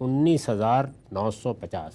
19,950।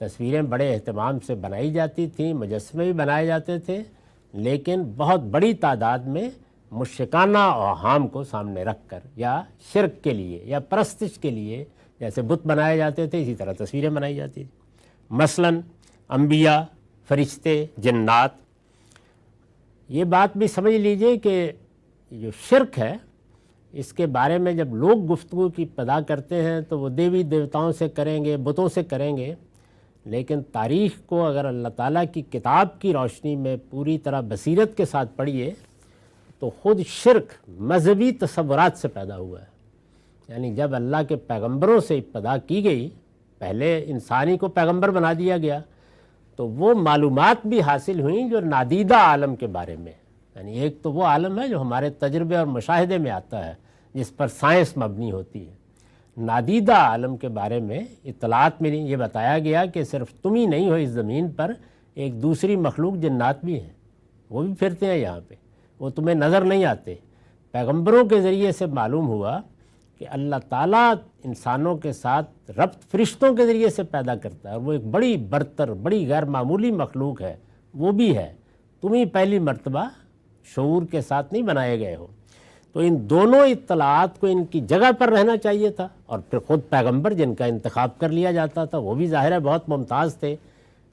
تصویریں بڑے اہتمام سے بنائی جاتی تھیں، مجسمے بھی بنائے جاتے تھے، لیکن بہت بڑی تعداد میں مشرکانہ اوہام کو سامنے رکھ کر، یا شرک کے لیے یا پرستش کے لیے، جیسے بت بنائے جاتے تھے اسی طرح تصویریں بنائی جاتی تھیں۔ مثلاً انبیاء، فرشتے، جنات۔ یہ بات بھی سمجھ لیجئے کہ جو شرک ہے اس کے بارے میں جب لوگ گفتگو کی ابتدا کرتے ہیں تو وہ دیوی دیوتاؤں سے کریں گے، بتوں سے کریں گے، لیکن تاریخ کو اگر اللہ تعالیٰ کی کتاب کی روشنی میں پوری طرح بصیرت کے ساتھ پڑھیے تو خود شرک مذہبی تصورات سے پیدا ہوا ہے۔ یعنی جب اللہ کے پیغمبروں سے ابتدا کی گئی، پہلے انسانی کو پیغمبر بنا دیا گیا، تو وہ معلومات بھی حاصل ہوئیں جو نادیدہ عالم کے بارے میں، یعنی ایک تو وہ عالم ہے جو ہمارے تجربے اور مشاہدے میں آتا ہے، جس پر سائنس مبنی ہوتی ہے۔ نادیدہ عالم کے بارے میں اطلاعات ملی، یہ بتایا گیا کہ صرف تم ہی نہیں ہو اس زمین پر، ایک دوسری مخلوق جنات بھی ہیں، وہ بھی پھرتے ہیں یہاں پہ، وہ تمہیں نظر نہیں آتے۔ پیغمبروں کے ذریعے سے معلوم ہوا کہ اللہ تعالیٰ انسانوں کے ساتھ ربط فرشتوں کے ذریعے سے پیدا کرتا ہے، اور وہ ایک بڑی برتر، بڑی غیر معمولی مخلوق ہے، وہ بھی ہے، تم ہی پہلی مرتبہ شعور کے ساتھ نہیں بنائے گئے ہو۔ تو ان دونوں اطلاعات کو ان کی جگہ پر رہنا چاہیے تھا، اور پھر خود پیغمبر جن کا انتخاب کر لیا جاتا تھا وہ بھی ظاہر ہے بہت ممتاز تھے۔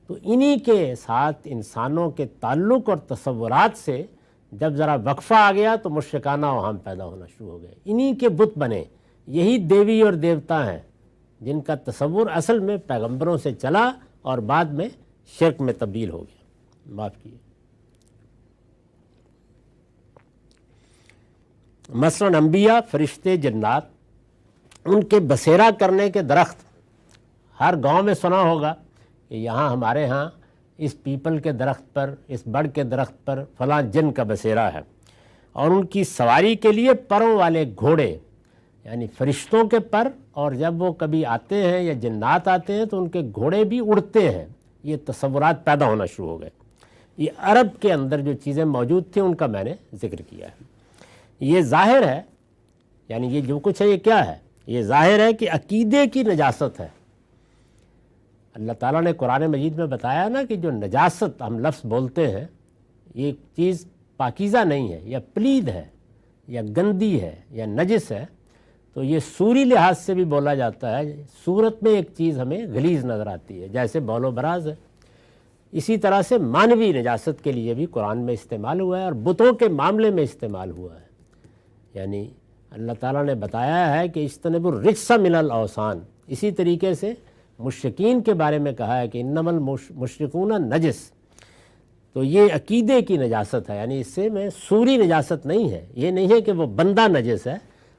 تو انہی کے ساتھ انسانوں کے تعلق اور تصورات سے جب ذرا وقفہ آ گیا تو مشرکانہ اوہام پیدا ہونا شروع ہو گئے، انہی کے بت بنے، یہی دیوی اور دیوتا ہیں جن کا تصور اصل میں پیغمبروں سے چلا اور بعد میں شرک میں تبدیل ہو گیا۔ معاف کیے۔ مثلاً انبیاء، فرشتے، جنات، ان کے بسیرا کرنے کے درخت، ہر گاؤں میں سنا ہوگا کہ یہاں ہمارے ہاں اس پیپل کے درخت پر، اس بڑ کے درخت پر فلاں جن کا بسیرا ہے، اور ان کی سواری کے لیے پروں والے گھوڑے، یعنی فرشتوں کے پر، اور جب وہ کبھی آتے ہیں یا جنات آتے ہیں تو ان کے گھوڑے بھی اڑتے ہیں۔ یہ تصورات پیدا ہونا شروع ہو گئے۔ یہ عرب کے اندر جو چیزیں موجود تھیں ان کا میں نے ذکر کیا ہے۔ یہ ظاہر ہے، یعنی یہ جو کچھ ہے یہ کیا ہے؟ یہ ظاہر ہے کہ عقیدے کی نجاست ہے۔ اللہ تعالیٰ نے قرآن مجید میں بتایا نا کہ جو نجاست ہم لفظ بولتے ہیں، یہ چیز پاکیزہ نہیں ہے، یا پلید ہے، یا گندی ہے، یا نجس ہے، تو یہ سوری لحاظ سے بھی بولا جاتا ہے۔ صورت میں ایک چیز ہمیں غلیظ نظر آتی ہے، جیسے بول و براز ہے۔ اسی طرح سے مانوی نجاست کے لیے بھی قرآن میں استعمال ہوا ہے، اور بتوں کے معاملے میں استعمال ہوا ہے۔ یعنی اللہ تعالیٰ نے بتایا ہے کہ اجتنبوا الرجس من الاوثان، اسی طریقے سے مشرکین کے بارے میں کہا ہے کہ انما المشرکون نجس۔ تو یہ عقیدے کی نجاست ہے، یعنی اس سے میں سوری نجاست نہیں ہے، یہ نہیں ہے کہ وہ بندہ نجس ہے،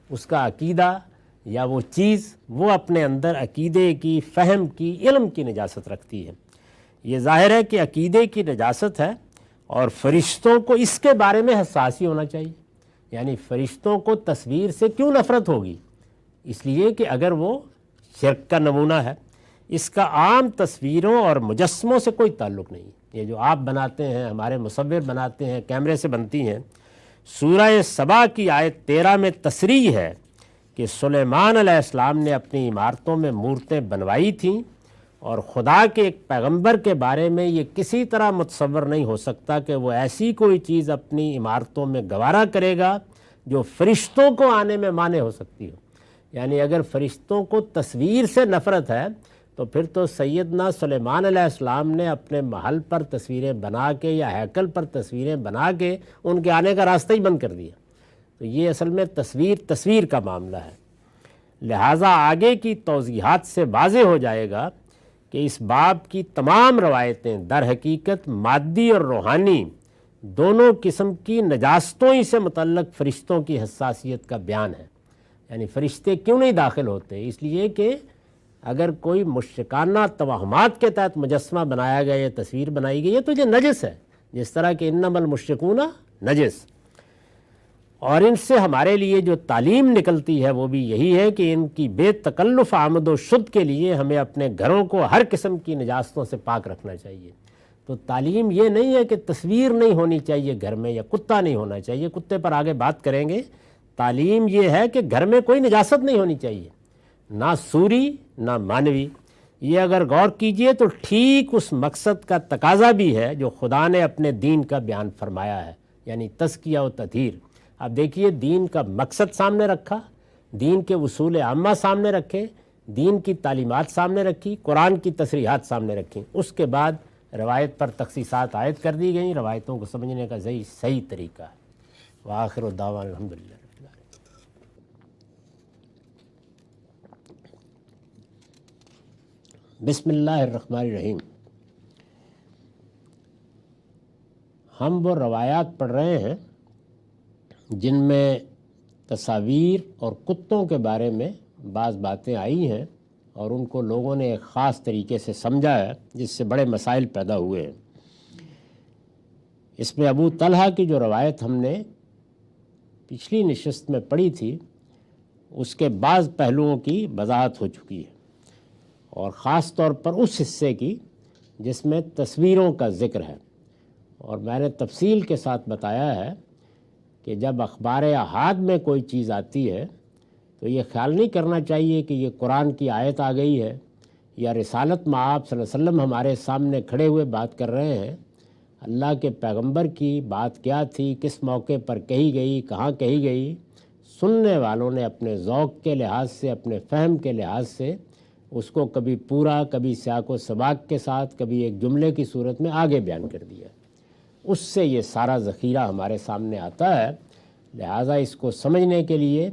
اس کا عقیدہ یا وہ چیز وہ اپنے اندر عقیدے کی، فہم کی، علم کی نجاست رکھتی ہے۔ یہ ظاہر ہے کہ عقیدے کی نجاست ہے، اور فرشتوں کو اس کے بارے میں حساسی ہونا چاہیے۔ یعنی فرشتوں کو تصویر سے کیوں نفرت ہوگی؟ اس لیے کہ اگر وہ شرک کا نمونہ ہے، اس کا عام تصویروں اور مجسموں سے کوئی تعلق نہیں۔ یہ جو آپ بناتے ہیں، ہمارے مصور بناتے ہیں، کیمرے سے بنتی ہیں۔ سورہ سبا کی آیت 13 میں تصریح ہے کہ سلیمان علیہ السلام نے اپنی عمارتوں میں مورتیں بنوائی تھیں، اور خدا کے ایک پیغمبر کے بارے میں یہ کسی طرح متصور نہیں ہو سکتا کہ وہ ایسی کوئی چیز اپنی عمارتوں میں گوارا کرے گا جو فرشتوں کو آنے میں مانع ہو سکتی ہو۔ یعنی اگر فرشتوں کو تصویر سے نفرت ہے تو پھر تو سیدنا سلیمان علیہ السلام نے اپنے محل پر تصویریں بنا کے یا ہیکل پر تصویریں بنا کے ان کے آنے کا راستہ ہی بند کر دیا۔ تو یہ اصل میں تصویر کا معاملہ ہے۔ لہٰذا آگے کی توضیحات سے واضح ہو جائے گا کہ اس باب کی تمام روایتیں در حقیقت مادی اور روحانی دونوں قسم کی نجاستوں ہی سے متعلق فرشتوں کی حساسیت کا بیان ہے۔ یعنی فرشتے کیوں نہیں داخل ہوتے؟ اس لیے کہ اگر کوئی مشرکانہ توہمات کے تحت مجسمہ بنایا گیا یا تصویر بنائی گئی ہے تو یہ نجس ہے، جس طرح کہ انما المشرکون نجس۔ اور ان سے ہمارے لیے جو تعلیم نکلتی ہے وہ بھی یہی ہے کہ ان کی بے تکلف آمد و شد کے لیے ہمیں اپنے گھروں کو ہر قسم کی نجاستوں سے پاک رکھنا چاہیے۔ تو تعلیم یہ نہیں ہے کہ تصویر نہیں ہونی چاہیے گھر میں، یا کتا نہیں ہونا چاہیے، کتے پر آگے بات کریں گے۔ تعلیم یہ ہے کہ گھر میں کوئی نجاست نہیں ہونی چاہیے، نہ سوری نہ مانوی۔ یہ اگر غور کیجئے تو ٹھیک اس مقصد کا تقاضا بھی ہے جو خدا نے اپنے دین کا بیان فرمایا ہے، یعنی تزکیہ و تطہیر۔ اب دیکھیے، دین کا مقصد سامنے رکھا، دین کے اصول عامہ سامنے رکھے، دین کی تعلیمات سامنے رکھی، قرآن کی تصریحات سامنے رکھی، اس کے بعد روایت پر تخصیصات عائد کر دی گئیں۔ روایتوں کو سمجھنے کا صحیح طریقہ ہے۔ وآخر الدعوانا الحمدللہ رب العالمین۔ بسم اللہ الرحمن الرحیم۔ ہم وہ روایات پڑھ رہے ہیں جن میں تصاویر اور کتوں کے بارے میں بعض باتیں آئی ہیں اور ان کو لوگوں نے ایک خاص طریقے سے سمجھا ہے، جس سے بڑے مسائل پیدا ہوئے ہیں۔ اس میں ابو طلحہ کی جو روایت ہم نے پچھلی نشست میں پڑھی تھی، اس کے بعض پہلوؤں کی وضاحت ہو چکی ہے، اور خاص طور پر اس حصے کی جس میں تصویروں کا ذکر ہے۔ اور میں نے تفصیل کے ساتھ بتایا ہے کہ جب اخبار احاد میں کوئی چیز آتی ہے تو یہ خیال نہیں کرنا چاہیے کہ یہ قرآن کی آیت آ گئی ہے یا رسالت مآب صلی اللہ علیہ وسلم ہمارے سامنے کھڑے ہوئے بات کر رہے ہیں۔ اللہ کے پیغمبر کی بات کیا تھی، کس موقع پر کہی گئی، کہاں کہی گئی، سننے والوں نے اپنے ذوق کے لحاظ سے، اپنے فہم کے لحاظ سے اس کو کبھی پورا، کبھی سیاق و سباق کے ساتھ، کبھی ایک جملے کی صورت میں آگے بیان کر دیا۔ اس سے یہ سارا ذخیرہ ہمارے سامنے آتا ہے۔ لہٰذا اس کو سمجھنے کے لیے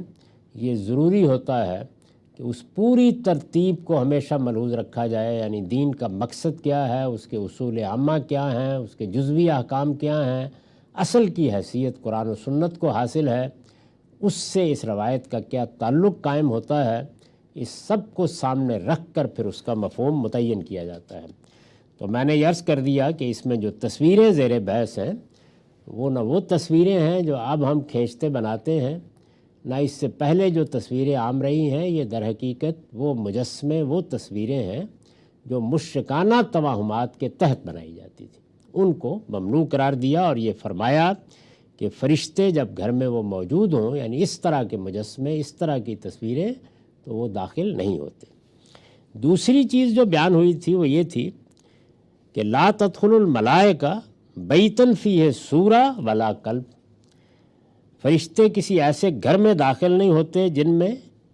یہ ضروری ہوتا ہے کہ اس پوری ترتیب کو ہمیشہ ملحوظ رکھا جائے، یعنی دین کا مقصد کیا ہے، اس کے اصول عامہ کیا ہیں، اس کے جزوی احکام کیا ہیں، اصل کی حیثیت قرآن و سنت کو حاصل ہے، اس سے اس روایت کا کیا تعلق قائم ہوتا ہے، اس سب کو سامنے رکھ کر پھر اس کا مفہوم متعین کیا جاتا ہے۔ تو میں نے عرض کر دیا کہ اس میں جو تصویریں زیر بحث ہیں وہ نہ وہ تصویریں ہیں جو اب ہم کھینچتے بناتے ہیں، نہ اس سے پہلے جو تصویریں عام رہی ہیں، یہ در حقیقت وہ مجسمے، وہ تصویریں ہیں جو مشرکانہ توہمات کے تحت بنائی جاتی تھی، ان کو ممنوع قرار دیا اور یہ فرمایا کہ فرشتے جب گھر میں وہ موجود ہوں، یعنی اس طرح کے مجسمے، اس طرح کی تصویریں، تو وہ داخل نہیں ہوتے۔ دوسری چیز جو بیان ہوئی تھی وہ یہ تھی کہ لا تدخل الملائکہ بیتن فیہ سورہ ولا کلب، فرشتے کسی ایسے گھر میں داخل نہیں ہوتے جن میں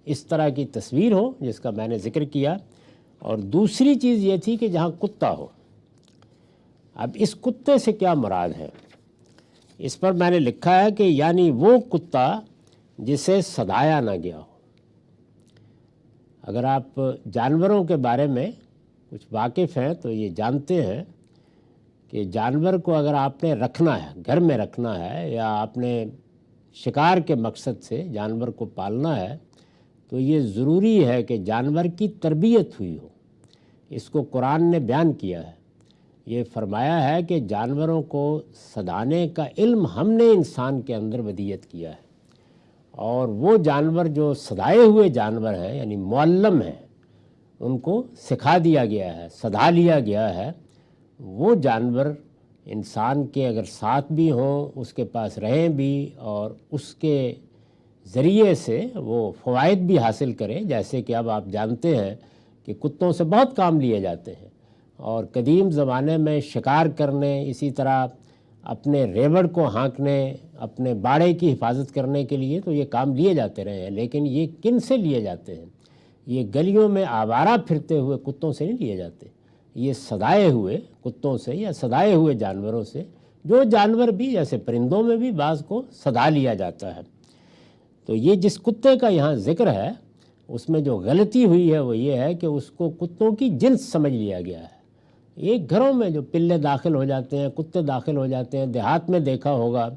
اس طرح کی تصویر ہو، جس کا میں نے ذکر کیا۔ اور دوسری چیز یہ تھی کہ جہاں کتا ہو۔ اب اس کتے سے کیا مراد ہے؟ اس پر میں نے لکھا ہے کہ یعنی وہ کتا جسے سدایا نہ گیا ہو۔ اگر آپ جانوروں کے بارے میں کچھ واقف ہیں تو یہ جانتے ہیں کہ جانور کو اگر آپ نے رکھنا ہے، گھر میں رکھنا ہے، یا آپ نے شکار کے مقصد سے جانور کو پالنا ہے، تو یہ ضروری ہے کہ جانور کی تربیت ہوئی ہو۔ اس کو قرآن نے بیان کیا ہے، یہ فرمایا ہے کہ جانوروں کو سدانے کا علم ہم نے انسان کے اندر ودیت کیا ہے، اور وہ جانور جو سدائے ہوئے جانور ہیں، یعنی معلم ہیں، ان کو سکھا دیا گیا ہے، سدھا لیا گیا ہے۔ وہ جانور انسان کے اگر ساتھ بھی ہوں، اس کے پاس رہیں بھی، اور اس کے ذریعے سے وہ فوائد بھی حاصل کریں، جیسے کہ اب آپ جانتے ہیں کہ کتوں سے بہت کام لیے جاتے ہیں، اور قدیم زمانے میں شکار کرنے، اسی طرح اپنے ریوڑ کو ہانکنے، اپنے باڑے کی حفاظت کرنے کے لیے تو یہ کام لیے جاتے رہے ہیں۔ لیکن یہ کن سے لیے جاتے ہیں؟ یہ گلیوں میں آوارہ پھرتے ہوئے کتوں سے نہیں لیے جاتے، یہ سدائے ہوئے کتوں سے یا سدائے ہوئے جانوروں سے، جو جانور بھی جیسے پرندوں میں بھی بعض کو سدا لیا جاتا ہے۔ تو یہ جس کتے کا یہاں ذکر ہے، اس میں جو غلطی ہوئی ہے وہ یہ ہے کہ اس کو کتوں کی جنس سمجھ لیا گیا ہے۔ ایک گھروں میں جو پلے داخل ہو جاتے ہیں، کتے داخل ہو جاتے ہیں، دیہات میں دیکھا ہوگا،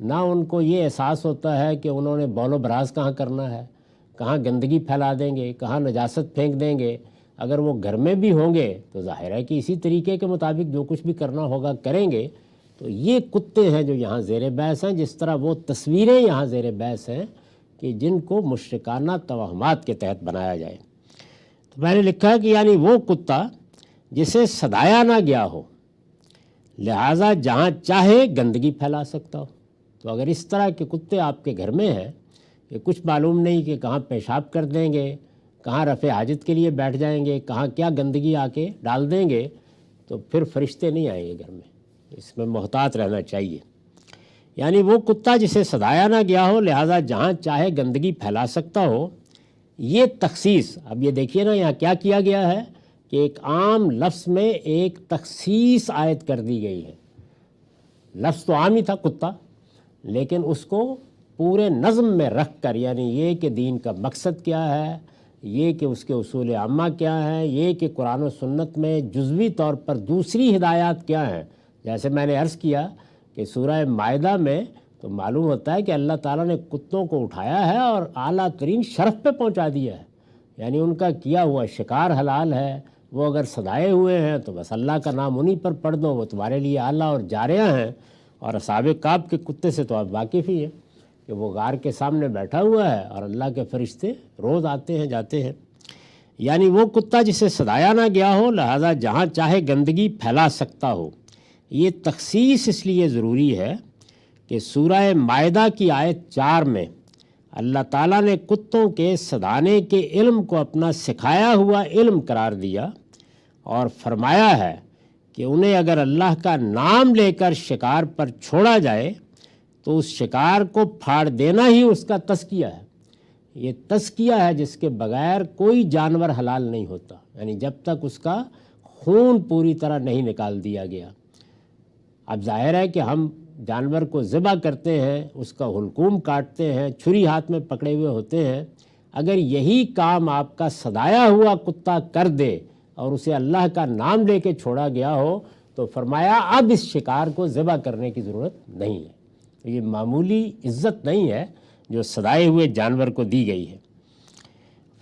نہ ان کو یہ احساس ہوتا ہے کہ انہوں نے بول و براز کہاں کرنا ہے، کہاں گندگی پھیلا دیں گے، کہاں نجاست پھینک دیں گے۔ اگر وہ گھر میں بھی ہوں گے تو ظاہر ہے کہ اسی طریقے کے مطابق جو کچھ بھی کرنا ہوگا کریں گے۔ تو یہ کتے ہیں جو یہاں زیر بحث ہیں، جس طرح وہ تصویریں یہاں زیر بحث ہیں کہ جن کو مشرکانہ توہمات کے تحت بنایا جائے۔ تو میں نے لکھا ہے کہ یعنی وہ کتا جسے سدایا نہ گیا ہو، لہٰذا جہاں چاہے گندگی پھیلا سکتا ہو۔ تو اگر اس طرح کے کتے آپ کے گھر میں ہیں کہ کچھ معلوم نہیں کہ کہاں پیشاب کر دیں گے، کہاں رفع حاجت کے لیے بیٹھ جائیں گے، کہاں کیا گندگی آ کے ڈال دیں گے، تو پھر فرشتے نہیں آئیں گے گھر میں۔ اس میں محتاط رہنا چاہیے۔ یعنی وہ کتا جسے صدایا نہ گیا ہو، لہٰذا جہاں چاہے گندگی پھیلا سکتا ہو، یہ تخصیص۔ اب یہ دیکھیے نا یہاں کیا کیا گیا ہے کہ ایک عام لفظ میں ایک تخصیص عائد کر دی گئی ہے۔ لفظ تو عام ہی تھا کتا، لیکن اس کو پورے نظم میں رکھ کر، یعنی یہ کہ دین کا مقصد کیا ہے، یہ کہ اس کے اصول عامہ کیا ہیں، یہ کہ قرآن و سنت میں جزوی طور پر دوسری ہدایات کیا ہیں۔ جیسے میں نے عرض کیا کہ سورہ مائدہ میں تو معلوم ہوتا ہے کہ اللہ تعالیٰ نے کتوں کو اٹھایا ہے اور اعلیٰ ترین شرف پہ پہنچا دیا ہے، یعنی ان کا کیا ہوا شکار حلال ہے۔ وہ اگر صدائے ہوئے ہیں تو بس اللہ کا نام انہی پر پڑھ دو، وہ تمہارے لیے اعلیٰ اور جاریہ ہیں۔ اور اصحاب کہف کے کتے سے تو آپ واقف ہی ہیں کہ وہ غار کے سامنے بیٹھا ہوا ہے اور اللہ کے فرشتے روز آتے ہیں جاتے ہیں۔ یعنی وہ کتا جسے صدایا نہ گیا ہو، لہٰذا جہاں چاہے گندگی پھیلا سکتا ہو۔ یہ تخصیص اس لیے ضروری ہے کہ سورہ مائدہ کی آیت 4 میں اللہ تعالیٰ نے کتوں کے صدانے کے علم کو اپنا سکھایا ہوا علم قرار دیا اور فرمایا ہے کہ انہیں اگر اللہ کا نام لے کر شکار پر چھوڑا جائے تو اس شکار کو پھاڑ دینا ہی اس کا تزکیہ ہے۔ یہ تزکیہ ہے جس کے بغیر کوئی جانور حلال نہیں ہوتا، یعنی جب تک اس کا خون پوری طرح نہیں نکال دیا گیا۔ اب ظاہر ہے کہ ہم جانور کو ذبح کرتے ہیں، اس کا حلقوم کاٹتے ہیں، چھری ہاتھ میں پکڑے ہوئے ہوتے ہیں۔ اگر یہی کام آپ کا صدایا ہوا کتا کر دے اور اسے اللہ کا نام لے کے چھوڑا گیا ہو تو فرمایا اب اس شکار کو ذبح کرنے کی ضرورت نہیں ہے۔ یہ معمولی عزت نہیں ہے جو صدائے ہوئے جانور کو دی گئی ہے۔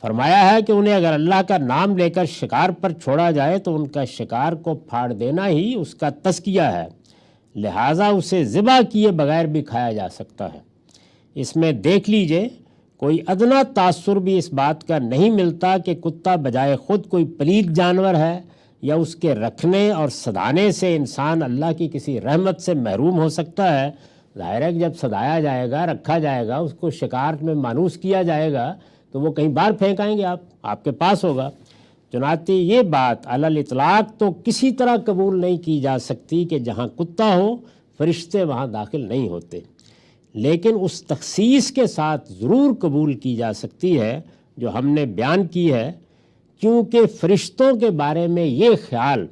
فرمایا ہے کہ انہیں اگر اللہ کا نام لے کر شکار پر چھوڑا جائے تو ان کا شکار کو پھاڑ دینا ہی اس کا تزکیہ ہے، لہٰذا اسے ذبح کیے بغیر بھی کھایا جا سکتا ہے۔ اس میں دیکھ لیجئے کوئی ادنا تاثر بھی اس بات کا نہیں ملتا کہ کتا بجائے خود کوئی پلید جانور ہے، یا اس کے رکھنے اور صدانے سے انسان اللہ کی کسی رحمت سے محروم ہو سکتا ہے۔ ظاہر ہے کہ جب صدایا جائے گا، رکھا جائے گا، اس کو شکار میں مانوس کیا جائے گا تو وہ کہیں باہر پھینک آئیں گے، آپ کے پاس ہوگا۔ چنانچہ یہ بات علی الاطلاق تو کسی طرح قبول نہیں کی جا سکتی کہ جہاں کتا ہو فرشتے وہاں داخل نہیں ہوتے، لیکن اس تخصیص کے ساتھ ضرور قبول کی جا سکتی ہے جو ہم نے بیان کی ہے، کیونکہ فرشتوں کے بارے میں یہ خیال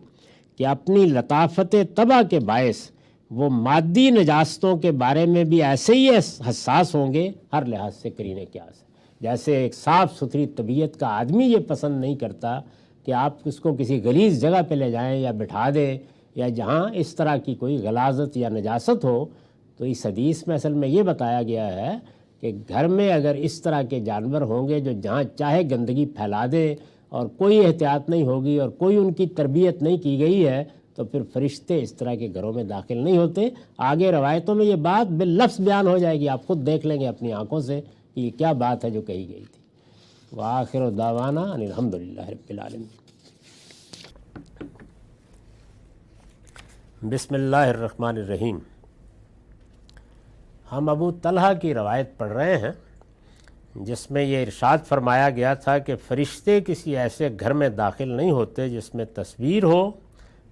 کہ اپنی لطافت طبع کے باعث وہ مادی نجاستوں کے بارے میں بھی ایسے ہی حساس ہوں گے، ہر لحاظ سے قرینِ قیاس ہے۔ جیسے ایک صاف ستھری طبیعت کا آدمی یہ پسند نہیں کرتا کہ آپ اس کو کسی غلیظ جگہ پہ لے جائیں یا بٹھا دیں یا جہاں اس طرح کی کوئی غلاظت یا نجاست ہو، تو اس حدیث میں اصل میں یہ بتایا گیا ہے کہ گھر میں اگر اس طرح کے جانور ہوں گے جو جہاں چاہے گندگی پھیلا دیں اور کوئی احتیاط نہیں ہوگی اور کوئی ان کی تربیت نہیں کی گئی ہے، تو پھر فرشتے اس طرح کے گھروں میں داخل نہیں ہوتے۔ آگے روایتوں میں یہ بات باللفظ بیان ہو جائے گی، آپ خود دیکھ لیں گے اپنی آنکھوں سے کہ یہ کیا بات ہے جو کہی گئی تھی۔ وآخر دعوانا ان الحمدللہ رب العالمین۔ بسم اللہ الرحمن الرحیم۔ ہم ابو طلحہ کی روایت پڑھ رہے ہیں جس میں یہ ارشاد فرمایا گیا تھا کہ فرشتے کسی ایسے گھر میں داخل نہیں ہوتے جس میں تصویر ہو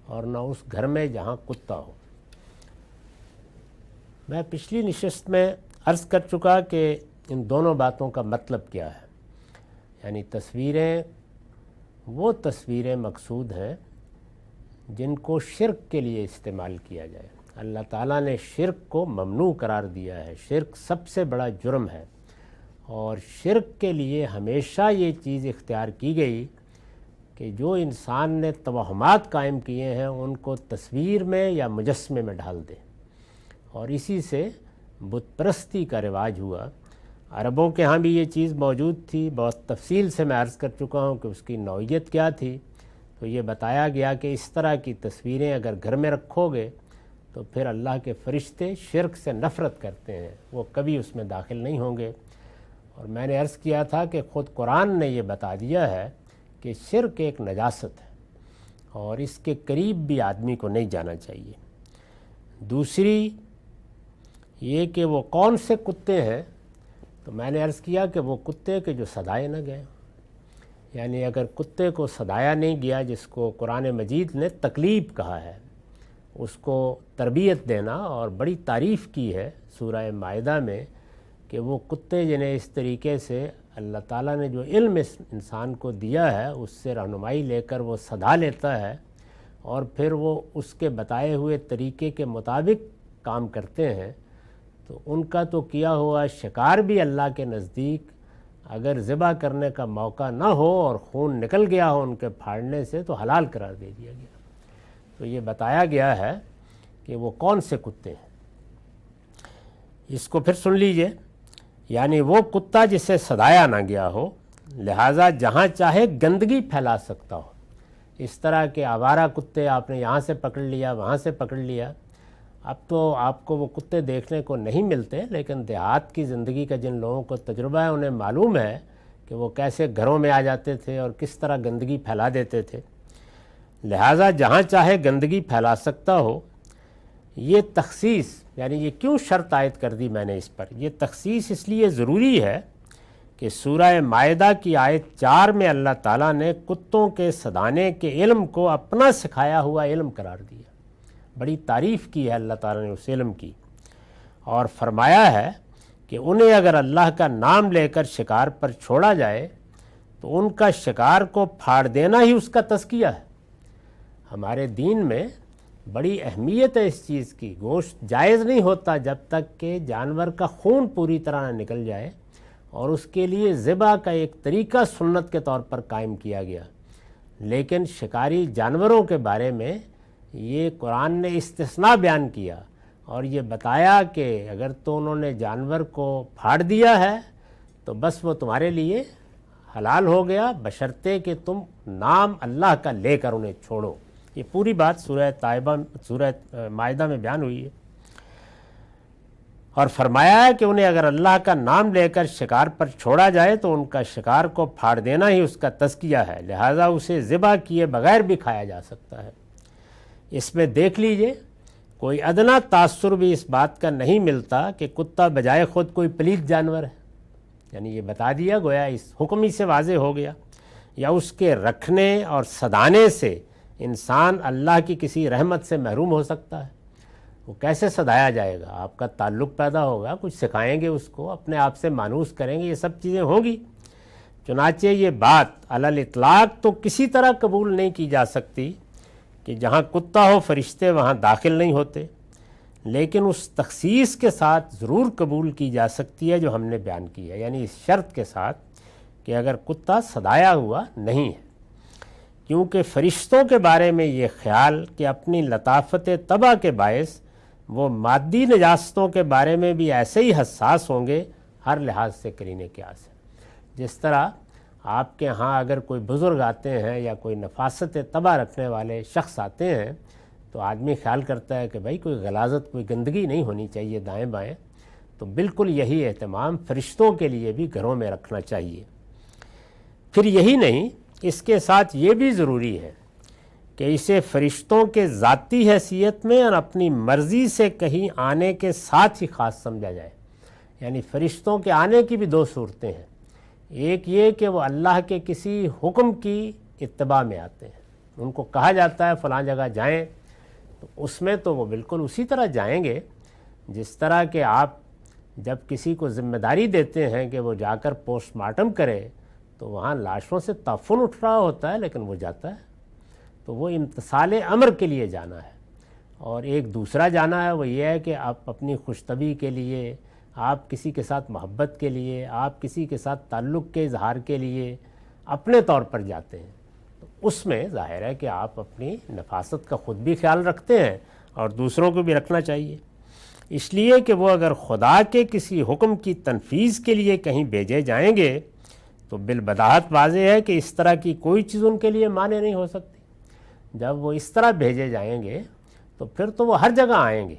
اور نہ اس گھر میں جہاں کتا ہو۔ میں پچھلی نشست میں عرض کر چکا کہ ان دونوں باتوں کا مطلب کیا ہے، یعنی تصویریں وہ تصویریں مقصود ہیں جن کو شرک کے لیے استعمال کیا جائے۔ اللہ تعالیٰ نے شرک کو ممنوع قرار دیا ہے، شرک سب سے بڑا جرم ہے، اور شرک کے لیے ہمیشہ یہ چیز اختیار کی گئی کہ جو انسان نے توہمات قائم کیے ہیں ان کو تصویر میں یا مجسمے میں ڈال دے، اور اسی سے بت پرستی کا رواج ہوا۔ عربوں کے ہاں بھی یہ چیز موجود تھی، بہت تفصیل سے میں عرض کر چکا ہوں کہ اس کی نوعیت کیا تھی۔ تو یہ بتایا گیا کہ اس طرح کی تصویریں اگر گھر میں رکھو گے تو پھر اللہ کے فرشتے شرک سے نفرت کرتے ہیں، وہ کبھی اس میں داخل نہیں ہوں گے۔ اور میں نے عرض کیا تھا کہ خود قرآن نے یہ بتا دیا ہے کہ شرک ایک نجاست ہے اور اس کے قریب بھی آدمی کو نہیں جانا چاہیے۔ دوسری یہ کہ وہ کون سے کتے ہیں، تو میں نے عرض کیا کہ وہ کتے کہ جو صدائے نہ گئے، یعنی اگر کتے کو صدایا نہیں گیا، جس کو قرآن مجید نے تکلیب کہا ہے، اس کو تربیت دینا، اور بڑی تعریف کی ہے سورہ مائدہ میں کہ وہ کتے جنہیں اس طریقے سے اللہ تعالیٰ نے جو علم اس انسان کو دیا ہے اس سے رہنمائی لے کر وہ صدا لیتا ہے اور پھر وہ اس کے بتائے ہوئے طریقے کے مطابق کام کرتے ہیں، تو ان کا تو کیا ہوا شکار بھی اللہ کے نزدیک اگر ذبح کرنے کا موقع نہ ہو اور خون نکل گیا ہو ان کے پھاڑنے سے تو حلال قرار دے دیا گیا۔ تو یہ بتایا گیا ہے کہ وہ کون سے کتے ہیں۔ اس کو پھر سن لیجئے، یعنی وہ کتا جسے صدایا نہ گیا ہو، لہٰذا جہاں چاہے گندگی پھیلا سکتا ہو۔ اس طرح کے آوارہ کتے آپ نے یہاں سے پکڑ لیا، وہاں سے پکڑ لیا۔ اب تو آپ کو وہ کتے دیکھنے کو نہیں ملتے، لیکن دیہات کی زندگی کا جن لوگوں کو تجربہ ہے انہیں معلوم ہے کہ وہ کیسے گھروں میں آ جاتے تھے اور کس طرح گندگی پھیلا دیتے تھے۔ لہٰذا جہاں چاہے گندگی پھیلا سکتا ہو۔ یہ تخصیص، یعنی یہ کیوں شرط عائد کر دی میں نے اس پر؟ یہ تخصیص اس لیے ضروری ہے کہ سورہ مائدہ کی آیت 4 میں اللہ تعالیٰ نے کتوں کے صدانے کے علم کو اپنا سکھایا ہوا علم قرار دیا، بڑی تعریف کی ہے اللہ تعالیٰ نے اس علم کی، اور فرمایا ہے کہ انہیں اگر اللہ کا نام لے کر شکار پر چھوڑا جائے تو ان کا شکار کو پھاڑ دینا ہی اس کا تزکیہ ہے۔ ہمارے دین میں بڑی اہمیت ہے اس چیز کی۔ گوشت جائز نہیں ہوتا جب تک کہ جانور کا خون پوری طرح نہ نکل جائے، اور اس کے لیے ذبح کا ایک طریقہ سنت کے طور پر قائم کیا گیا۔ لیکن شکاری جانوروں کے بارے میں یہ قرآن نے استثناء بیان کیا اور یہ بتایا کہ اگر تو انہوں نے جانور کو پھاڑ دیا ہے تو بس وہ تمہارے لیے حلال ہو گیا، بشرطے کہ تم نام اللہ کا لے کر انہیں چھوڑو۔ یہ پوری بات سورہ مائدہ میں بیان ہوئی ہے، اور فرمایا ہے کہ انہیں اگر اللہ کا نام لے کر شکار پر چھوڑا جائے تو ان کا شکار کو پھاڑ دینا ہی اس کا تزکیہ ہے، لہٰذا اسے ذبح کیے بغیر بھی کھایا جا سکتا ہے۔ اس میں دیکھ لیجئے کوئی ادنا تاثر بھی اس بات کا نہیں ملتا کہ کتا بجائے خود کوئی پلید جانور ہے، یعنی یہ بتا دیا گویا اس حکم ہی سے واضح ہو گیا، یا اس کے رکھنے اور صدانے سے انسان اللہ کی کسی رحمت سے محروم ہو سکتا ہے۔ وہ کیسے صدایا جائے گا؟ آپ کا تعلق پیدا ہوگا، کچھ سکھائیں گے اس کو، اپنے آپ سے مانوس کریں گے، یہ سب چیزیں ہوں گی۔ چنانچہ یہ بات علی الاطلاق تو کسی طرح قبول نہیں کی جا سکتی کہ جہاں کتا ہو فرشتے وہاں داخل نہیں ہوتے، لیکن اس تخصیص کے ساتھ ضرور قبول کی جا سکتی ہے جو ہم نے بیان کی ہے، یعنی اس شرط کے ساتھ کہ اگر کتا صدایا ہوا نہیں ہے، کیونکہ فرشتوں کے بارے میں یہ خیال کہ اپنی لطافت طبع کے باعث وہ مادی نجاستوں کے بارے میں بھی ایسے ہی حساس ہوں گے ہر لحاظ سے قرینہ قیاس ہے۔ جس طرح آپ کے ہاں اگر کوئی بزرگ آتے ہیں یا کوئی نفاست طبع رکھنے والے شخص آتے ہیں تو آدمی خیال کرتا ہے کہ بھائی کوئی غلاظت، کوئی گندگی نہیں ہونی چاہیے دائیں بائیں، تو بالکل یہی اہتمام فرشتوں کے لیے بھی گھروں میں رکھنا چاہیے۔ پھر یہی نہیں، اس کے ساتھ یہ بھی ضروری ہے کہ اسے فرشتوں کے ذاتی حیثیت میں اور اپنی مرضی سے کہیں آنے کے ساتھ ہی خاص سمجھا جائے۔ یعنی فرشتوں کے آنے کی بھی دو صورتیں ہیں، ایک یہ کہ وہ اللہ کے کسی حکم کی اتباع میں آتے ہیں، ان کو کہا جاتا ہے فلاں جگہ جائیں، تو اس میں تو وہ بالکل اسی طرح جائیں گے جس طرح کہ آپ جب کسی کو ذمہ داری دیتے ہیں کہ وہ جا کر پوسٹ مارٹم کرے تو وہاں لاشوں سے تعفن اٹھ رہا ہوتا ہے لیکن وہ جاتا ہے، تو وہ امتثال امر کے لیے جانا ہے۔ اور ایک دوسرا جانا ہے وہ یہ ہے کہ آپ اپنی خوش طبعی کے لیے، آپ کسی کے ساتھ محبت کے لیے، آپ کسی کے ساتھ تعلق کے اظہار کے لیے اپنے طور پر جاتے ہیں، تو اس میں ظاہر ہے کہ آپ اپنی نفاست کا خود بھی خیال رکھتے ہیں اور دوسروں کو بھی رکھنا چاہیے، اس لیے کہ وہ اگر خدا کے کسی حکم کی تنفیذ کے لیے کہیں بھیجے جائیں گے تو بالبداہت واضح ہے کہ اس طرح کی کوئی چیز ان کے لیے مانع نہیں ہو سکتی۔ جب وہ اس طرح بھیجے جائیں گے تو پھر تو وہ ہر جگہ آئیں گے،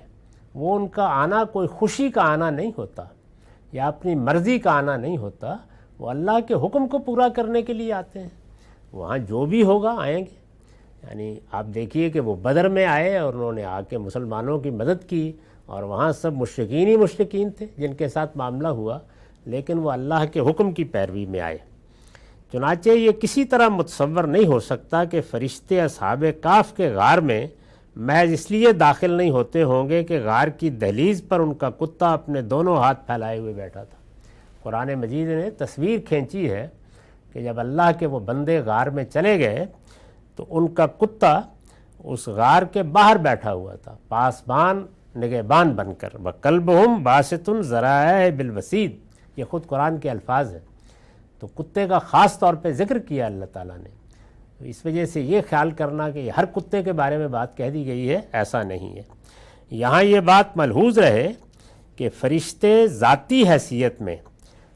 وہ ان کا آنا کوئی خوشی کا آنا نہیں ہوتا یا اپنی مرضی کا آنا نہیں ہوتا، وہ اللہ کے حکم کو پورا کرنے کے لیے آتے ہیں، وہاں جو بھی ہوگا آئیں گے۔ یعنی آپ دیکھیے کہ وہ بدر میں آئے اور انہوں نے آ کے مسلمانوں کی مدد کی، اور وہاں سب مشرکین ہی مشرکین تھے جن کے ساتھ معاملہ ہوا، لیکن وہ اللہ کے حکم کی پیروی میں آئے۔ چنانچہ یہ کسی طرح متصور نہیں ہو سکتا کہ فرشتے اصحاب کہف کے غار میں محض اس لیے داخل نہیں ہوتے ہوں گے کہ غار کی دہلیز پر ان کا کتا اپنے دونوں ہاتھ پھیلائے ہوئے بیٹھا تھا۔ قرآن مجید نے تصویر کھینچی ہے کہ جب اللہ کے وہ بندے غار میں چلے گئے تو ان کا کتا اس غار کے باہر بیٹھا ہوا تھا، پاسبان نگہبان بن کر، وَقَلْبُهُمْ بَاسِطٌ ذَرَائِعَهُ بِالْوَسِيدِ، یہ خود قرآن کے الفاظ ہیں۔ تو کتے کا خاص طور پہ ذکر کیا اللہ تعالیٰ نے، تو اس وجہ سے یہ خیال کرنا کہ ہر کتے کے بارے میں بات کہہ دی گئی ہے، ایسا نہیں ہے۔ یہاں یہ بات ملحوظ رہے کہ فرشتے ذاتی حیثیت میں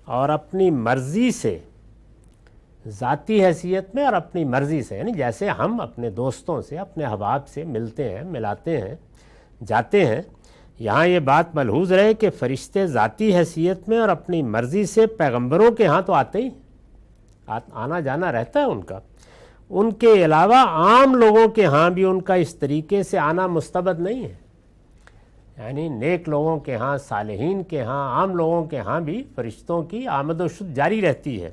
اور اپنی مرضی سے، ذاتی حیثیت میں اور اپنی مرضی سے، یعنی جیسے ہم اپنے دوستوں سے، اپنے احباب سے ملتے ہیں، ملاتے ہیں، جاتے ہیں، یہاں یہ بات ملحوظ رہے کہ فرشتے ذاتی حیثیت میں اور اپنی مرضی سے پیغمبروں کے ہاں تو آتے ہی، آنا جانا رہتا ہے ان کا، ان کے علاوہ عام لوگوں کے ہاں بھی ان کا اس طریقے سے آنا مستبد نہیں ہے۔ یعنی نیک لوگوں کے ہاں، صالحین کے ہاں، عام لوگوں کے ہاں بھی فرشتوں کی آمد و شد جاری رہتی ہے۔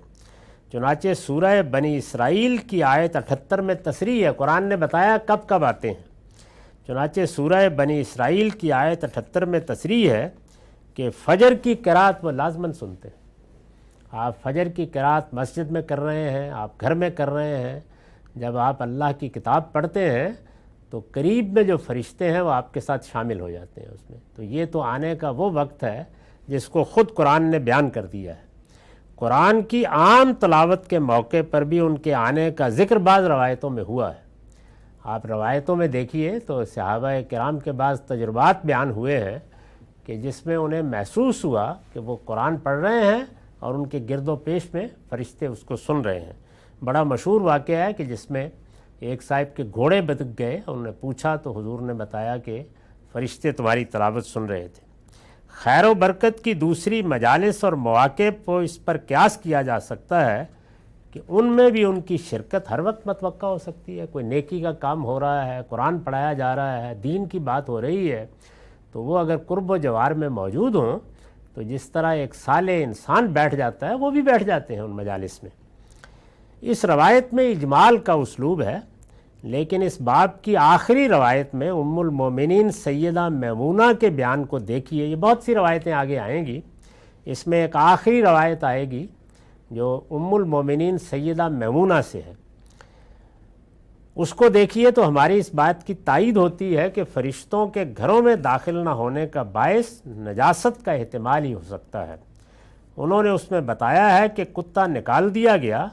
چنانچہ سورہ بنی اسرائیل کی آیت 78 میں تصریح ہے، قرآن نے بتایا کب کب آتے ہیں۔ چنانچہ سورہ بنی اسرائیل کی آیت 78 میں تصریح ہے کہ فجر کی قرات وہ لازماً سنتے ہیں۔ آپ فجر کی قرات مسجد میں کر رہے ہیں، آپ گھر میں کر رہے ہیں، جب آپ اللہ کی کتاب پڑھتے ہیں تو قریب میں جو فرشتے ہیں وہ آپ کے ساتھ شامل ہو جاتے ہیں اس میں۔ تو یہ تو آنے کا وہ وقت ہے جس کو خود قرآن نے بیان کر دیا ہے۔ قرآن کی عام تلاوت کے موقع پر بھی ان کے آنے کا ذکر بعض روایتوں میں ہوا ہے۔ آپ روایتوں میں دیکھیے تو صحابہ کرام کے بعض تجربات بیان ہوئے ہیں کہ جس میں انہیں محسوس ہوا کہ وہ قرآن پڑھ رہے ہیں اور ان کے گرد و پیش میں فرشتے اس کو سن رہے ہیں۔ بڑا مشہور واقعہ ہے کہ جس میں ایک صاحب کے گھوڑے بتک گئے، انہوں نے پوچھا تو حضور نے بتایا کہ فرشتے تمہاری تلاوت سن رہے تھے۔ خیر و برکت کی دوسری مجالس اور مواقع کو اس پر قیاس کیا جا سکتا ہے کہ ان میں بھی ان کی شرکت ہر وقت متوقع ہو سکتی ہے۔ کوئی نیکی کا کام ہو رہا ہے، قرآن پڑھایا جا رہا ہے، دین کی بات ہو رہی ہے، تو وہ اگر قرب و جوار میں موجود ہوں تو جس طرح ایک صالح انسان بیٹھ جاتا ہے وہ بھی بیٹھ جاتے ہیں ان مجالس میں۔ اس روایت میں اجمال کا اسلوب ہے، لیکن اس باب کی آخری روایت میں ام المومنین سیدہ میمونہ کے بیان کو دیکھیے۔ یہ بہت سی روایتیں آگے آئیں گی، اس میں ایک آخری روایت آئے گی جو ام المومنین سیدہ میمونہ سے ہے، اس کو دیکھیے تو ہماری اس بات کی تائید ہوتی ہے کہ فرشتوں کے گھروں میں داخل نہ ہونے کا باعث نجاست کا احتمال ہی ہو سکتا ہے۔ انہوں نے اس میں بتایا ہے کہ کتا نکال دیا گیا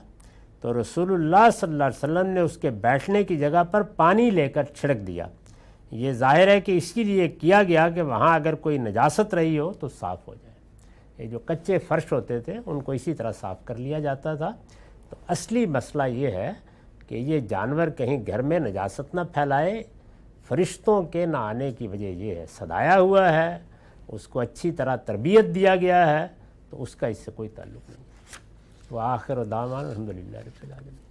تو رسول اللہ صلی اللہ علیہ وسلم نے اس کے بیٹھنے کی جگہ پر پانی لے کر چھڑک دیا۔ یہ ظاہر ہے کہ اسی لیے کیا گیا کہ وہاں اگر کوئی نجاست رہی ہو تو صاف ہو جائے۔ یہ جو کچے فرش ہوتے تھے ان کو اسی طرح صاف کر لیا جاتا تھا۔ تو اصلی مسئلہ یہ ہے کہ یہ جانور کہیں گھر میں نجاست نہ پھیلائے، فرشتوں کے نہ آنے کی وجہ یہ ہے، صدایا ہوا ہے، اس کو اچھی طرح تربیت دیا گیا ہے، تو اس کا اس سے کوئی تعلق نہیں۔ وآخر دعوانا الحمدللہ رب العالمین۔